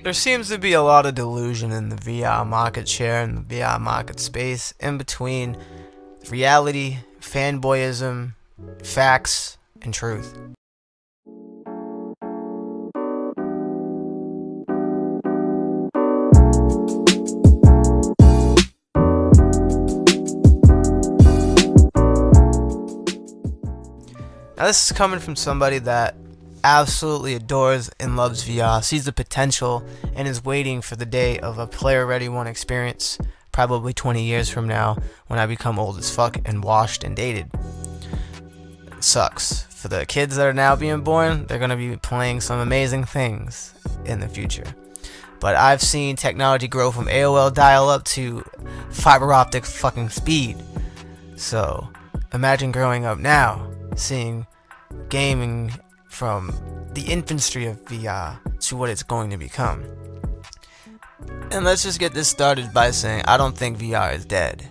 There seems to be a lot of delusion in the VR market share and the VR market space in between reality, fanboyism, facts, and truth. Now this is coming from somebody that absolutely adores and loves VR, sees the potential, and is waiting for the day of a Player Ready 1 experience, probably 20 years from now, when I become old as fuck and washed and dated. It sucks. For the kids that are now being born, they're going to be playing some amazing things in the future. But I've seen technology grow from AOL dial-up to fiber optic fucking speed. So, imagine growing up now, seeing gaming from the infancy of VR to what it's going to become. And let's just get this started by saying I don't think VR is dead.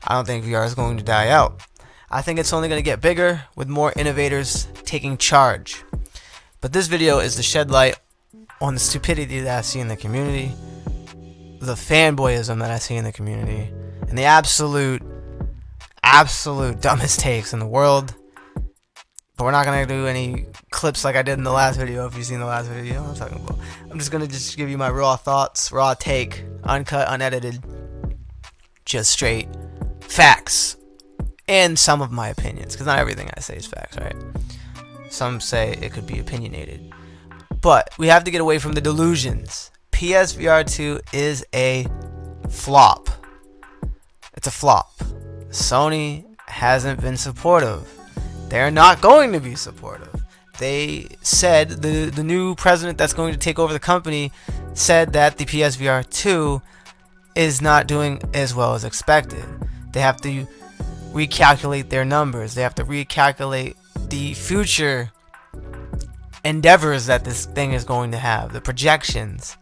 I don't think VR is going to die out. I think it's only going to get bigger with more innovators taking charge. But this video is to shed light on the stupidity that I see in the community, the fanboyism that I see in the community, and the absolute dumbest takes in the world. But we're not going to do any clips like I did in the last video. If you've seen the last video, you know what I'm talking about. I'm just going to give you my raw thoughts, raw take, uncut, unedited, just straight facts. And some of my opinions, because not everything I say is facts, right? Some say it could be opinionated. But we have to get away from the delusions. PSVR 2 is a flop. It's a flop. Sony hasn't been supportive. They're not going to be supportive. They said, the new president that's going to take over the company said that the PSVR 2 is not doing as well as expected. They have to recalculate their numbers. They have to recalculate the future endeavors that this thing is going to have, the projections.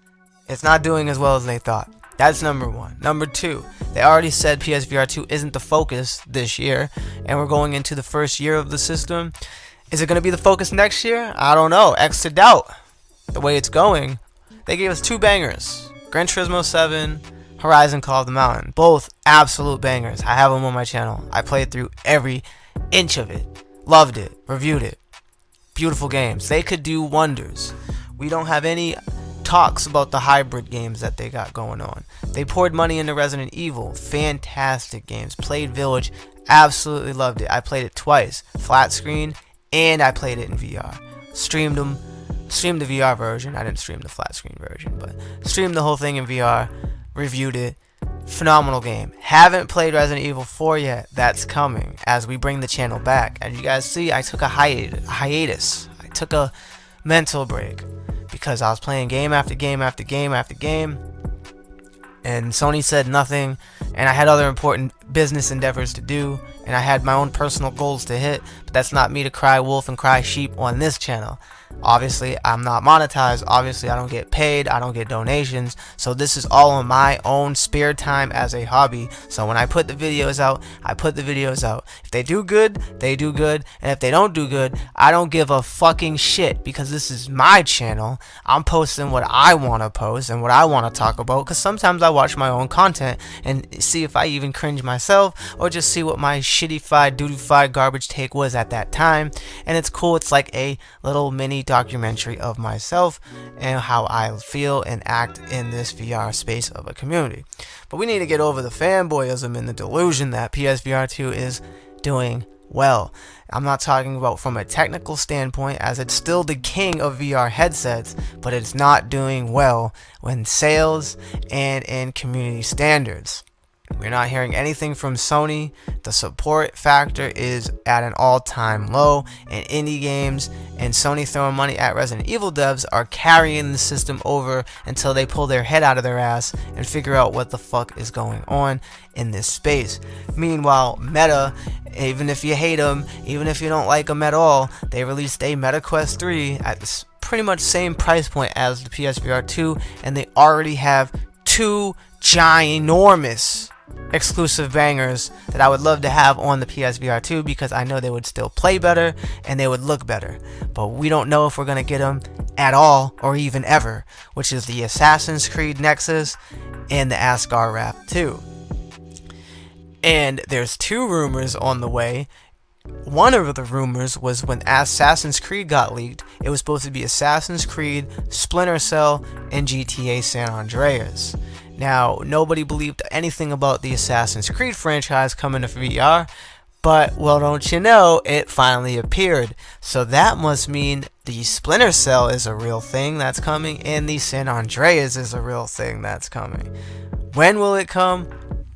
It's not doing as well as they thought. That's number one. Number two, they already said PSVR 2 isn't the focus this year, and we're going into the first year of the system. Is it going to be the focus next year? I don't know. X to doubt. The way it's going, they gave us two bangers. Gran Turismo 7, Horizon Call of the Mountain. Both absolute bangers. I have them on my channel. I played through every inch of it. Loved it. Reviewed it. Beautiful games. They could do wonders. We don't have any talks about the hybrid games that they got going on. They poured money into Resident Evil. Fantastic games. Played Village. Absolutely loved it. I played it twice. Flat screen. And I played it in VR. Streamed the VR version. I didn't stream the flat screen version, but streamed the whole thing in VR. Reviewed it. Phenomenal game. Haven't played Resident Evil 4 yet. That's coming as we bring the channel back. As you guys see, I took a hiatus. I took a mental break because I was playing game after game after game after game, and Sony said nothing, and I had other important business endeavors to do, and I had my own personal goals to hit. But that's not me to cry wolf and cry sheep on this channel. Obviously, I'm not monetized. Obviously, I don't get paid. I don't get donations. So this is all on my own spare time as a hobby. So when I put the videos out, I put the videos out. If they do good, they do good. And if they don't do good, I don't give a fucking shit, because this is my channel. I'm posting what I want to post and what I want to talk about, because sometimes I watch my own content and see if I even cringe myself, or just see what my shitty-fied, duty-fied garbage take was at that time. And it's cool. It's like a little mini documentary of myself and how I feel and act in this VR space of a community. But we need to get over the fanboyism and the delusion that PSVR 2 is doing well. I'm not talking about from a technical standpoint, as it's still the king of VR headsets, but it's not doing well when sales and in community standards. We're not hearing anything from Sony. The support factor is at an all-time low, and indie games and Sony throwing money at Resident Evil devs are carrying the system over until they pull their head out of their ass and figure out what the fuck is going on in this space. Meanwhile, Meta, even if you hate them, even if you don't like them at all, they released a Meta Quest 3 at the pretty much same price point as the PSVR 2, and they already have two ginormous exclusive bangers that I would love to have on the PSVR 2 because I know they would still play better and they would look better. But we don't know if we're going to get them at all or even ever, which is the Assassin's Creed Nexus and the Asgard Wrath 2. And there's 2 rumors on the way. One of the rumors was when Assassin's Creed got leaked, it was supposed to be Assassin's Creed, Splinter Cell, and GTA San Andreas. Now, nobody believed anything about the Assassin's Creed franchise coming to VR, but, well, don't you know, it finally appeared. So that must mean the Splinter Cell is a real thing that's coming, and the San Andreas is a real thing that's coming. When will it come?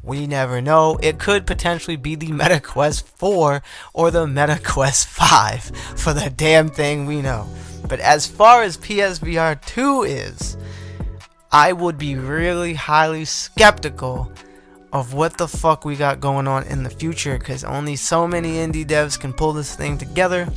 We never know. It could potentially be the MetaQuest 4 or the MetaQuest 5 for the damn thing we know. But as far as PSVR 2 is, I would be really highly skeptical of what the fuck we got going on in the future, because only so many indie devs can pull this thing together.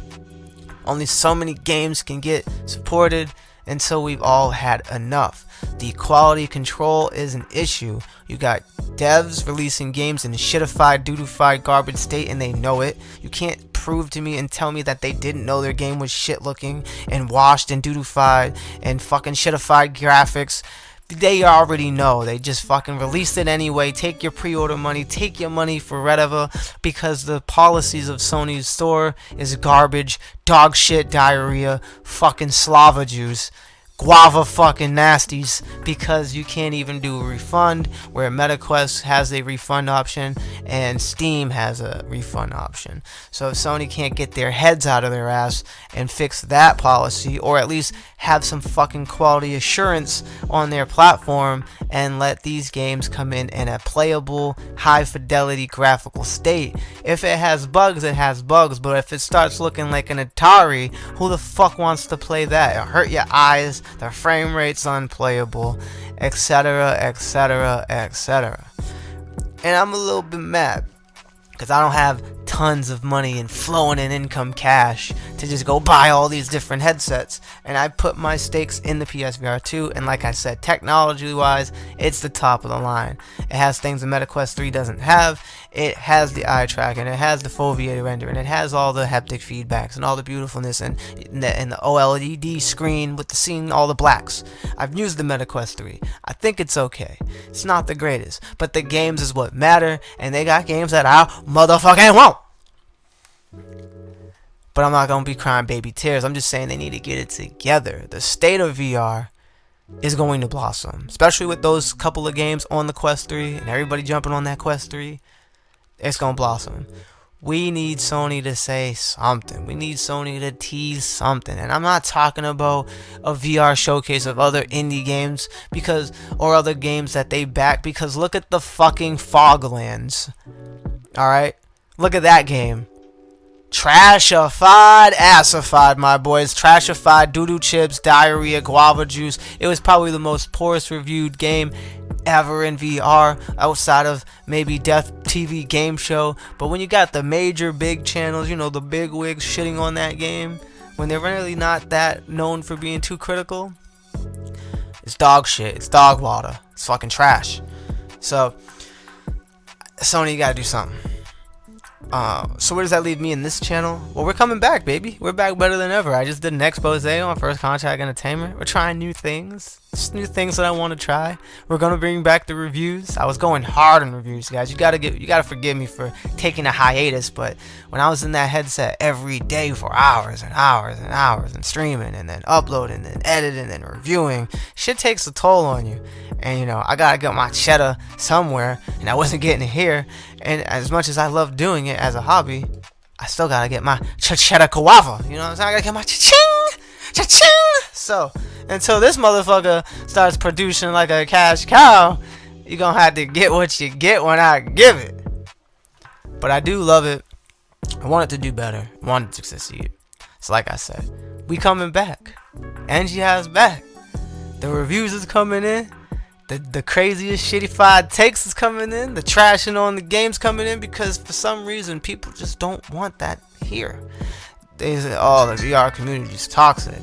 Only so many games can get supported until we've all had enough. The quality control is an issue. You got devs releasing games in a shitified, dudified garbage state and they know it. You can't prove to me and tell me that they didn't know their game was shit looking and washed and dudified and fucking shitified graphics. They already know. They just fucking released it anyway. Take your pre-order money, take your money for whatever, because the policies of Sony's store is garbage, dog shit, diarrhea, fucking slava juice, guava fucking nasties, because you can't even do a refund, where MetaQuest has a refund option and Steam has a refund option. So if Sony can't get their heads out of their ass and fix that policy, or at least have some fucking quality assurance on their platform and let these games come in a playable, high fidelity graphical state. If it has bugs, it has bugs, but if it starts looking like an Atari, who the fuck wants to play that? It'll hurt your eyes, the frame rate's unplayable, etc, etc, etc. And I'm a little bit mad because I don't have tons of money and flowing in income cash to just go buy all these different headsets, and I put my stakes in the PSVR 2, and like I said, technology wise, it's the top of the line. It has things the MetaQuest 3 doesn't have. It has the eye tracking, it has the foveated render, and it has all the haptic feedbacks and all the beautifulness and the OLED screen with the seeing all the blacks. I've used the MetaQuest 3. I think it's okay. It's not the greatest, but the games is what matter, and they got games that I motherfucking want. But I'm not gonna be crying baby tears. I'm just saying they need to get it together. The state of VR is going to blossom, especially with those couple of games on the Quest 3 and everybody jumping on that Quest 3. It's gonna blossom. We need Sony to say something. We need Sony to tease something. And I'm not talking about a VR showcase of other indie games or other games that they back, because look at the fucking Foglands. Alright? Look at that game. Trashified, assified, my boys. Trashified, doo-doo chips, diarrhea, guava juice. It was probably the most poorest reviewed game ever in VR, outside of maybe Death TV Game Show. But when you got the major big channels, you know, the big wigs shitting on that game, when they're really not that known for being too critical, it's dog shit. It's dog water. It's fucking trash. So Sony, you gotta do something. So where does that leave me in this channel? Well, we're coming back, baby. We're back better than ever. I just did an expose on First Contact Entertainment. We're trying new things. Just new things that I want to try. We're gonna bring back the reviews. I was going hard on reviews, guys. You gotta forgive me for taking a hiatus, but when I was in that headset every day for hours and hours and hours and streaming and then uploading and editing and reviewing, shit takes a toll on you. And you know, I gotta get my cheddar somewhere, and I wasn't getting it here. And as much as I love doing it as a hobby, I still gotta get my cheddar kawava. You know what I'm saying? I gotta get my cha-ching, cha-ching. So until this motherfucker starts producing like a cash cow, you're gonna have to get what you get when I give it. But I do love it. I want it to do better. I want it to succeed. So like I said, we coming back. Angie has back. The reviews is coming in. The craziest shittified takes is coming in. The trashing on the games coming in, because for some reason people just don't want that here. They say, oh, the VR community is toxic.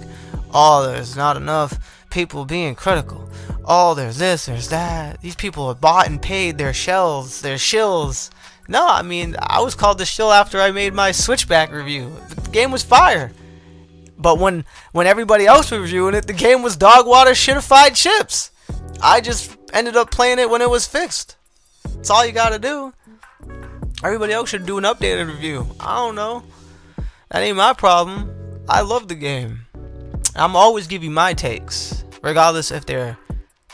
Oh, there's not enough people being critical. oh, there's this, there's that. These people have bought and paid their shells, their shills. No, I mean, I was called the shill after I made my Switchback review. The game was fire. But when everybody else was reviewing it, the game was dog water shitified chips. I just ended up playing it when it was fixed. That's all you gotta do. Everybody else should do an updated review. I don't know. That ain't my problem. I love the game. I'm always give you my takes, regardless if they're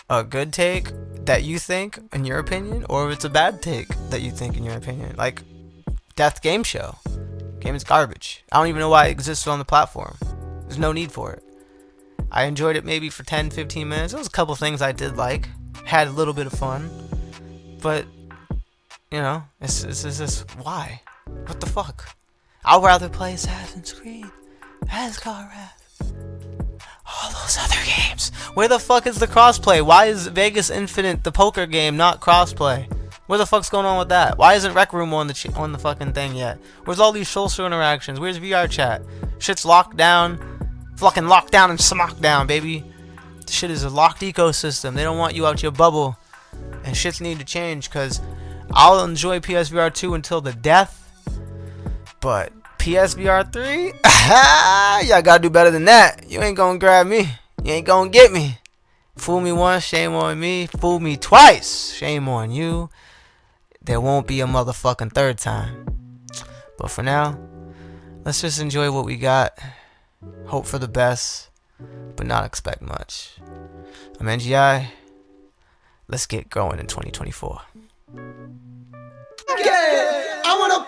a good take that you think in your opinion, or if it's a bad take that you think in your opinion. Like Death Game Show. Game is garbage. I don't even know why it existed on the platform. There's no need for it. I enjoyed it maybe for 10-15 minutes. There was a couple things I did like. Had a little bit of fun. But, you know, it's just, why? What the fuck? I'd rather play Assassin's Creed, Asgard, all those other games. Where the fuck is the crossplay? Why is Vegas Infinite, the poker game, not crossplay? Where the fuck's going on with that? Why isn't Rec Room on the fucking thing yet? Where's all these social interactions? Where's VR chat? Shit's locked down. Fucking locked down and smocked down, baby. This shit is a locked ecosystem. They don't want you out your bubble. And shits need to change, because I'll enjoy PSVR 2 until the death. But PSVR 3? Y'all gotta do better than that. You ain't gonna grab me. You ain't gonna get me. Fool me once, shame on me. Fool me twice, shame on you. There won't be a motherfucking third time. But for now, let's just enjoy what we got. Hope for the best, but not expect much. I'm NGI. Let's get going in 2024. I wanna